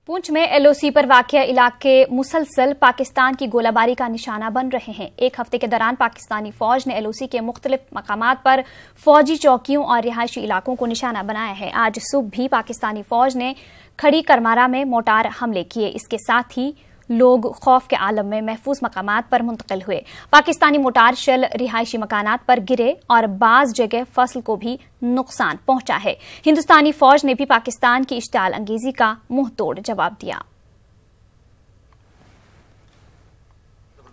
پونچھ میں LOC پر واقع علاقے مسلسل پاکستان کی گولہ کا نشانہ بن رہے ہیں۔ ایک ہفتے کے دوران پاکستانی فوج نے LOC کے مختلف مقامات پر فوجی چوکیوں اور رہائشی علاقوں کو نشانہ بنایا ہے۔ آج صبح بھی پاکستانی فوج نے کھڑی کرمارا میں موٹار حملے کیے۔ اس کے ساتھ ہی لوگ خوف کے عالم میں محفوظ مقامات پر منتقل ہوئے۔ پاکستانی موٹار شل رہائشی مکانات پر گرے اور بعض جگہ فصل کو بھی نقصان پہنچا ہے۔ ہندوستانی فوج نے بھی پاکستان کی اشتعال انگیزی کا منہ توڑ جواب دیا۔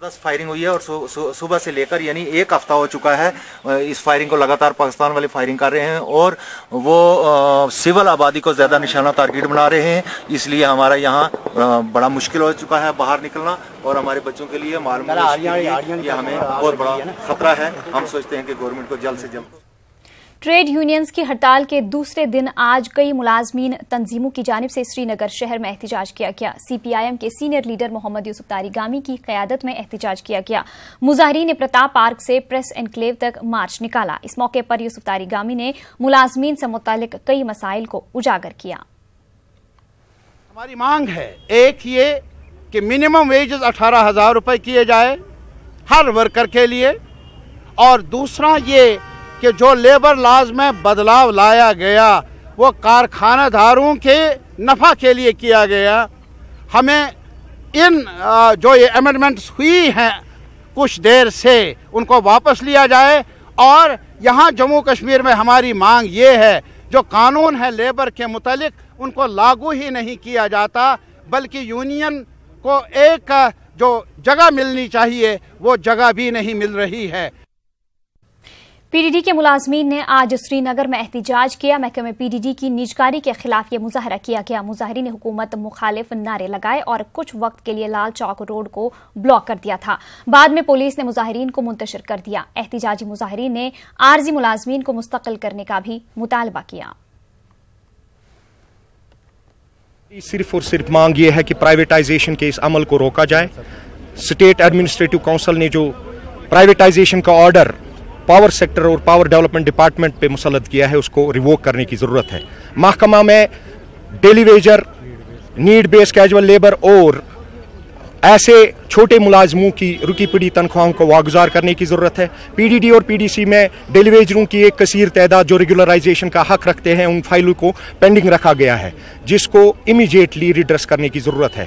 زبردست فائرنگ ہوئی ہے اور صبح سے لے کر یعنی ایک ہفتہ ہو چکا ہے اس فائرنگ کو لگاتار پاکستان والے فائرنگ کر رہے ہیں اور وہ سول آبادی کو زیادہ نشانہ ٹارگیٹ بنا رہے ہیں۔ اس لیے ہمارا یہاں بڑا مشکل ہو چکا ہے باہر نکلنا اور ہمارے بچوں کے لیے یہ ہمیں بہت بڑا خطرہ ہے۔ ہم سوچتے ہیں کہ گورنمنٹ کو جلد سے جلد۔ ٹریڈ یونینز کی ہڑتال کے دوسرے دن آج کئی ملازمین تنظیموں کی جانب سے سری نگر شہر میں احتجاج کیا گیا۔ CPIM کے سینئر لیڈر محمد یوسف تاریگامی کی قیادت میں احتجاج کیا گیا۔ مظاہرین نے پرتاپ پارک سے پریس انکلیو تک مارچ نکالا۔ اس موقع پر یوسف تاریگامی نے ملازمین سے متعلق کئی مسائل کو اجاگر کیا۔ ہماری مانگ ہے ایک یہ کہ منیمم ویجز 18,000 روپے کیے جائے ہر ورکر کے لیے، اور دوسرا یہ کہ جو لیبر لاز میں بدلاؤ لایا گیا وہ کارخانہ داروں کے نفع کے لیے کیا گیا۔ ہمیں ان جو یہ امینڈمنٹس ہوئی ہیں کچھ دیر سے ان کو واپس لیا جائے، اور یہاں جموں کشمیر میں ہماری مانگ یہ ہے جو قانون ہے لیبر کے متعلق ان کو لاگو ہی نہیں کیا جاتا، بلکہ یونین کو ایک جو جگہ ملنی چاہیے وہ جگہ بھی نہیں مل رہی ہے۔ PDD کے ملازمین نے آج سری نگر میں احتجاج کیا۔ محکمہ PDD کی نیجکاری کے خلاف یہ مظاہرہ کیا گیا۔ مظاہرین نے حکومت مخالف نعرے لگائے اور کچھ وقت کے لیے لال چوک روڈ کو بلاک کر دیا تھا۔ بعد میں پولیس نے مظاہرین کو منتشر کر دیا۔ احتجاجی مظاہرین نے عارضی ملازمین کو مستقل کرنے کا بھی مطالبہ کیا۔ صرف اور صرف مانگ یہ ہے کہ پرائیویٹائزیشن کے اس عمل کو روکا جائے۔ اسٹیٹ ایڈمنسٹریٹو کونسل نے جو پرائیویٹائزیشن کا آرڈر پاور سیکٹر اور پاور ڈیولپمنٹ ڈپارٹمنٹ پہ مسلط کیا ہے اس کو ریووک کرنے کی ضرورت ہے۔ محکمہ میں ڈیلی ویجر، نیڈ بیس کیجول لیبر اور ایسے چھوٹے ملازموں کی رکی پڑی تنخواہوں کو واگزار کرنے کی ضرورت ہے۔ PDD اور PDC میں ڈیلی ویجروں کی ایک کثیر تعداد جو ریگولرائزیشن کا حق رکھتے ہیں ان فائلوں کو پینڈنگ رکھا گیا ہے جس کو امیڈیٹلی ریڈریس کرنے کی ضرورت ہے۔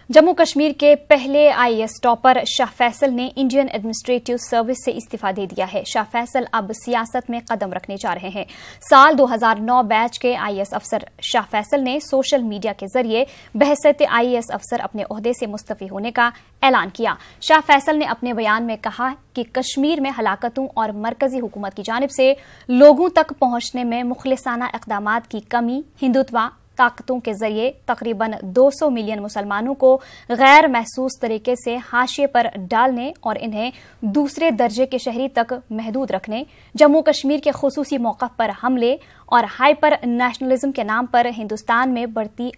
جموں کشمیر کے پہلے IAS ٹاپر شاہ فیصل نے انڈین ایڈمنسٹریٹو سروس سے استعفیٰ دے دیا ہے۔ شاہ فیصل اب سیاست میں قدم رکھنے جا رہے ہیں۔ سال 2009 بیچ کے IAS افسر شاہ فیصل نے سوشل میڈیا کے ذریعے بحیثیت IAS افسر اپنے عہدے سے مستعفی ہونے کا اعلان کیا۔ شاہ فیصل نے اپنے بیان میں کہا کہ کشمیر میں ہلاکتوں اور مرکزی حکومت کی جانب سے لوگوں تک پہنچنے میں مخلصانہ اقدامات کی کمی، ہندوتوا طاقتوں کے ذریعے تقریباً 200 ملین مسلمانوں کو غیر محسوس طریقے سے حاشیے پر ڈالنے اور انہیں دوسرے درجے کے شہری تک محدود رکھنے، جموں کشمیر کے خصوصی موقف پر حملے اور ہائپر نیشنلزم کے نام پر ہندوستان میں بڑھتی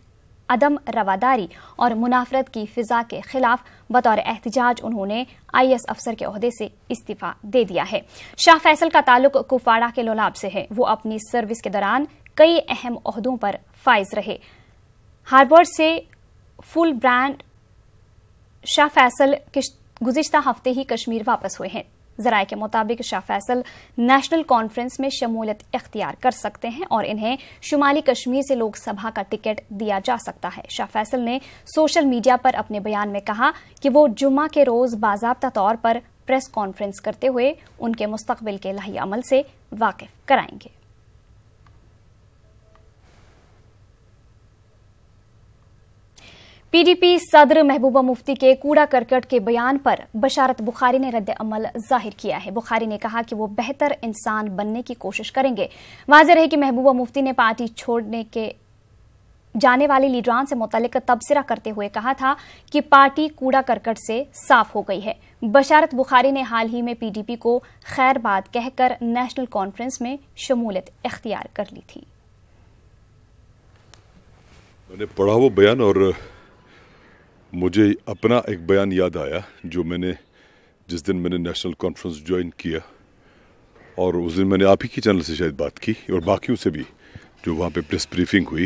عدم رواداری اور منافرت کی فضا کے خلاف بطور احتجاج انہوں نے IAS افسر کے عہدے سے استعفیٰ دے دیا ہے۔ شاہ فیصل کا تعلق کپواڑہ کے لولاب سے ہے۔ وہ اپنی سروس کے دوران کئی اہم عہدوں پر فائز رہے۔ ہارورڈ سے فل برانڈ شاہ فیصل گزشتہ ہفتے ہی کشمیر واپس ہوئے ہیں۔ ذرائع کے مطابق شاہ فیصل نیشنل کانفرنس میں شمولیت اختیار کر سکتے ہیں اور انہیں شمالی کشمیر سے لوک سبھا کا ٹکٹ دیا جا سکتا ہے۔ شاہ فیصل نے سوشل میڈیا پر اپنے بیان میں کہا کہ وہ جمعہ کے روز باضابطہ طور پر پریس کانفرنس کرتے ہوئے ان کے مستقبل کے لائحہ عمل سے واقف کرائیں گے۔ PDP صدر محبوبہ مفتی کے کوڑا کرکٹ کے بیان پر بشارت بخاری نے رد عمل ظاہر کیا ہے۔ بخاری نے کہا کہ وہ بہتر انسان بننے کی کوشش کریں گے۔ واضح رہے کہ محبوبہ مفتی نے پارٹی چھوڑنے کے جانے والے لیڈران سے متعلق تبصرہ کرتے ہوئے کہا تھا کہ پارٹی کوڑا کرکٹ سے صاف ہو گئی ہے۔ بشارت بخاری نے حال ہی میں PDP کو خیر بات کہہ کر نیشنل کانفرنس میں شمولیت اختیار کر لی تھی۔ میں نے پڑھا وہ بیان اور مجھے اپنا ایک بیان یاد آیا جو میں نے جس دن میں نے نیشنل کانفرنس جوائن کیا، اور اس دن میں نے آپ ہی کی چینل سے شاید بات کی اور باقیوں سے بھی جو وہاں پہ پریس بریفنگ ہوئی۔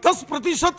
10%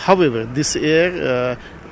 However, this year